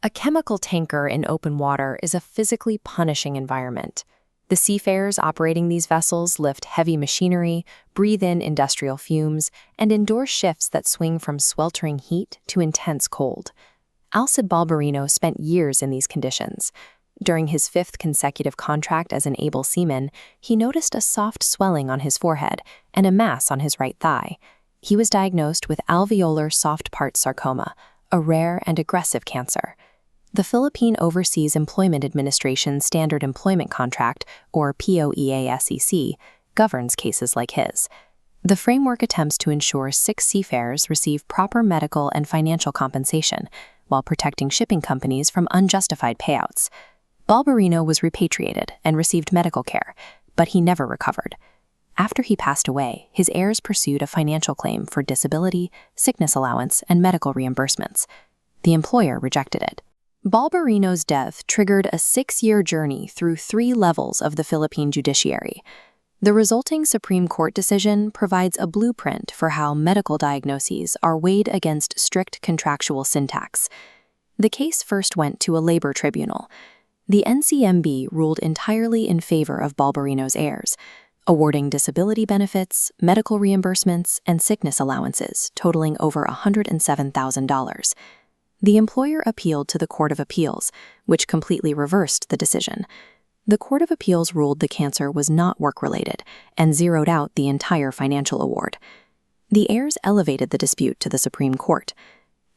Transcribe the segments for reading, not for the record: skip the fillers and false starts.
A chemical tanker in open water is a physically punishing environment. The seafarers operating these vessels lift heavy machinery, breathe in industrial fumes, and endure shifts that swing from sweltering heat to intense cold. Alcide Balbarino spent years in these conditions. During his 5th consecutive contract as an able seaman, he noticed a soft swelling on his forehead and a mass on his right thigh. He was diagnosed with alveolar soft part sarcoma, a rare and aggressive cancer. The Philippine Overseas Employment Administration Standard Employment Contract, or POEA-SEC, governs cases like his. The framework attempts to ensure 6 seafarers receive proper medical and financial compensation, while protecting shipping companies from unjustified payouts. Balbarino was repatriated and received medical care, but he never recovered. After he passed away, his heirs pursued a financial claim for disability, sickness allowance, and medical reimbursements. The employer rejected it. Balbarino's death triggered a 6-year journey through 3 levels of the Philippine judiciary. The resulting Supreme Court decision provides a blueprint for how medical diagnoses are weighed against strict contractual syntax. The case first went to a labor tribunal. The NCMB ruled entirely in favor of Balbarino's heirs, awarding disability benefits, medical reimbursements, and sickness allowances totaling over $107,000. The employer appealed to the Court of Appeals, which completely reversed the decision. The Court of Appeals ruled the cancer was not work-related and zeroed out the entire financial award. The heirs elevated the dispute to the Supreme Court.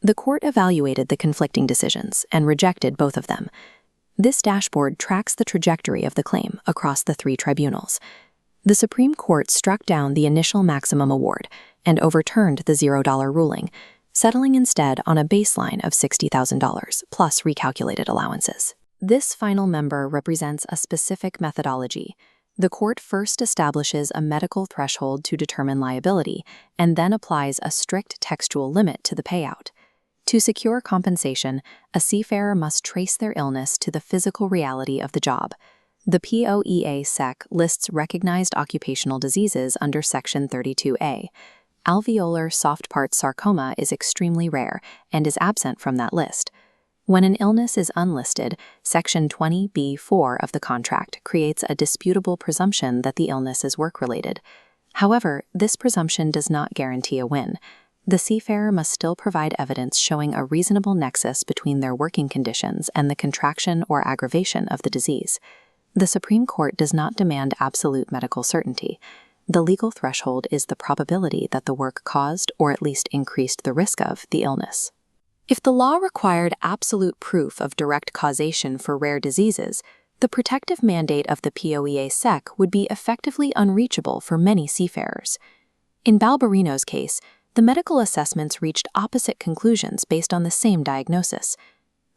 The court evaluated the conflicting decisions and rejected both of them. This dashboard tracks the trajectory of the claim across the 3 tribunals. The Supreme Court struck down the initial maximum award and overturned the $0 ruling, settling instead on a baseline of $60,000 plus recalculated allowances. This final member represents a specific methodology. The court first establishes a medical threshold to determine liability and then applies a strict textual limit to the payout. To secure compensation, a seafarer must trace their illness to the physical reality of the job. The POEA-SEC lists recognized occupational diseases under Section 32A. Alveolar soft part sarcoma is extremely rare and is absent from that list. When an illness is unlisted, Section 20B-4 of the contract creates a disputable presumption that the illness is work-related. However, this presumption does not guarantee a win. The seafarer must still provide evidence showing a reasonable nexus between their working conditions and the contraction or aggravation of the disease. The Supreme Court does not demand absolute medical certainty. The legal threshold is the probability that the work caused or at least increased the risk of the illness. If the law required absolute proof of direct causation for rare diseases, the protective mandate of the POEA-SEC would be effectively unreachable for many seafarers. In Balbarino's case, the medical assessments reached opposite conclusions based on the same diagnosis.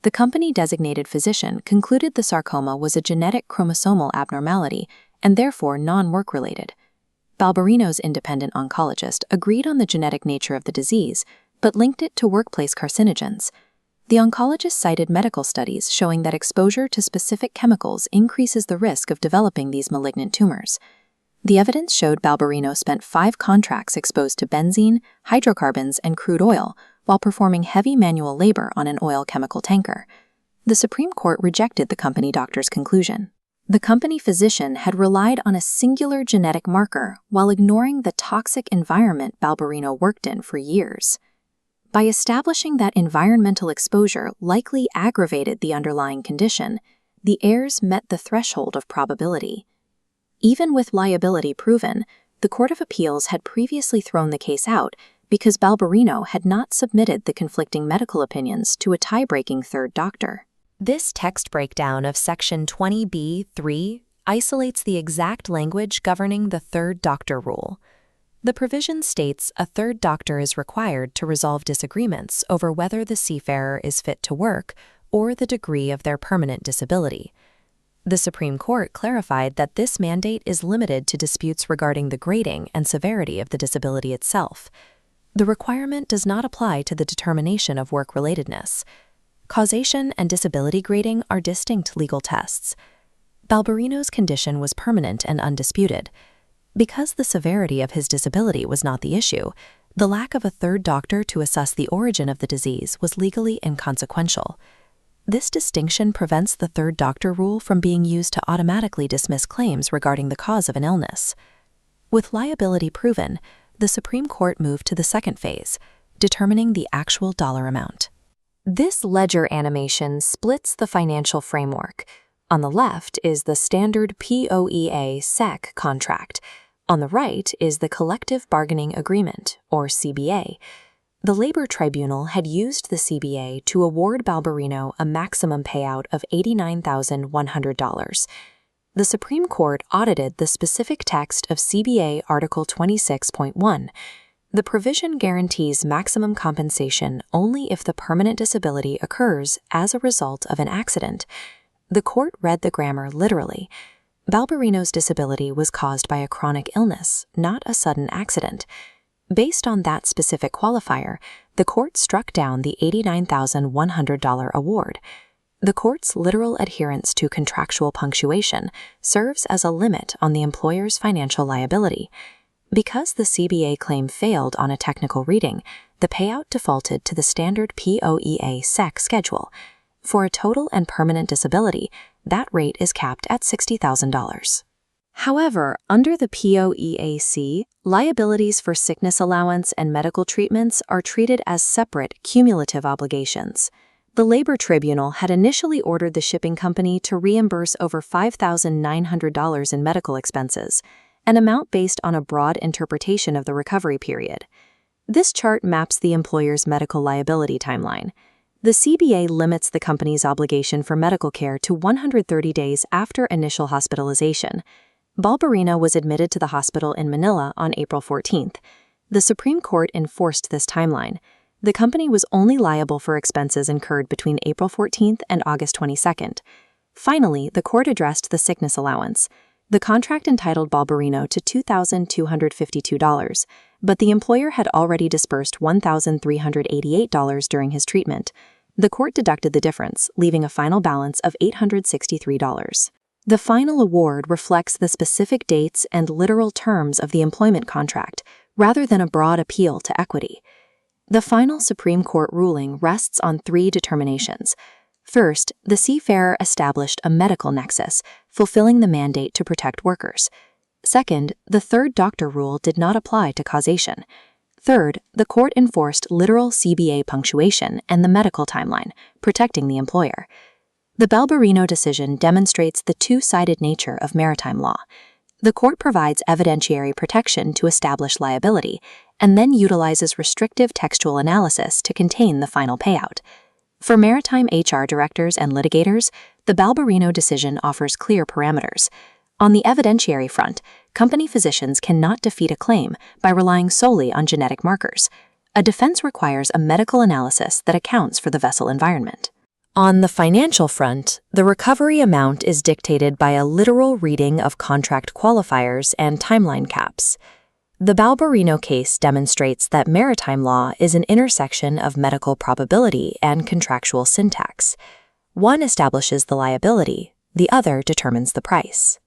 The company-designated physician concluded the sarcoma was a genetic chromosomal abnormality and therefore non-work-related. Balbarino's independent oncologist agreed on the genetic nature of the disease, but linked it to workplace carcinogens. The oncologist cited medical studies showing that exposure to specific chemicals increases the risk of developing these malignant tumors. The evidence showed Balbarino spent 5 contracts exposed to benzene, hydrocarbons, and crude oil while performing heavy manual labor on an oil chemical tanker. The Supreme Court rejected the company doctor's conclusion. The company physician had relied on a singular genetic marker while ignoring the toxic environment Balbarino worked in for years. By establishing that environmental exposure likely aggravated the underlying condition, the heirs met the threshold of probability. Even with liability proven, the Court of Appeals had previously thrown the case out because Balbarino had not submitted the conflicting medical opinions to a tie-breaking 3rd doctor. This text breakdown of Section 20B-3 isolates the exact language governing the 3rd doctor rule. The provision states a 3rd doctor is required to resolve disagreements over whether the seafarer is fit to work or the degree of their permanent disability. The Supreme Court clarified that this mandate is limited to disputes regarding the grading and severity of the disability itself. The requirement does not apply to the determination of work-relatedness. Causation and disability grading are distinct legal tests. Balbarino's condition was permanent and undisputed. Because the severity of his disability was not the issue, the lack of a 3rd doctor to assess the origin of the disease was legally inconsequential. This distinction prevents the third doctor rule from being used to automatically dismiss claims regarding the cause of an illness. With liability proven, the Supreme Court moved to the second phase, determining the actual dollar amount. This ledger animation splits the financial framework. On the left is the standard POEA-SEC contract. On the right is the Collective Bargaining Agreement, or CBA. The Labor Tribunal had used the CBA to award Balbarino a maximum payout of $89,100. The Supreme Court audited the specific text of CBA Article 26.1. The provision guarantees maximum compensation only if the permanent disability occurs as a result of an accident. The court read the grammar literally. Balbarino's disability was caused by a chronic illness, not a sudden accident. Based on that specific qualifier, the court struck down the $89,100 award. The court's literal adherence to contractual punctuation serves as a limit on the employer's financial liability. Because the CBA claim failed on a technical reading, the payout defaulted to the standard POEA-SEC schedule. For a total and permanent disability, that rate is capped at $60,000. However, under the POEA-C, liabilities for sickness allowance and medical treatments are treated as separate cumulative obligations. The Labor Tribunal had initially ordered the shipping company to reimburse over $5,900 in medical expenses, an amount based on a broad interpretation of the recovery period. This chart maps the employer's medical liability timeline. The CBA limits the company's obligation for medical care to 130 days after initial hospitalization. Balbarino was admitted to the hospital in Manila on April 14th. The Supreme Court enforced this timeline. The company was only liable for expenses incurred between April 14th and August 22nd. Finally, the court addressed the sickness allowance. The contract entitled Balbarino to $2,252, but the employer had already disbursed $1,388 during his treatment. The court deducted the difference, leaving a final balance of $863. The final award reflects the specific dates and literal terms of the employment contract, rather than a broad appeal to equity. The final Supreme Court ruling rests on three determinations. First, the seafarer established a medical nexus, fulfilling the mandate to protect workers. Second, the third doctor rule did not apply to causation. Third, the court enforced literal CBA punctuation and the medical timeline, protecting the employer. The Balbarino decision demonstrates the two-sided nature of maritime law. The court provides evidentiary protection to establish liability, and then utilizes restrictive textual analysis to contain the final payout. For maritime HR directors and litigators, the Balbarino decision offers clear parameters. On the evidentiary front, company physicians cannot defeat a claim by relying solely on genetic markers. A defense requires a medical analysis that accounts for the vessel environment. On the financial front, the recovery amount is dictated by a literal reading of contract qualifiers and timeline caps. The Balbarino case demonstrates that maritime law is an intersection of medical probability and contractual syntax. One establishes the liability, the other determines the price.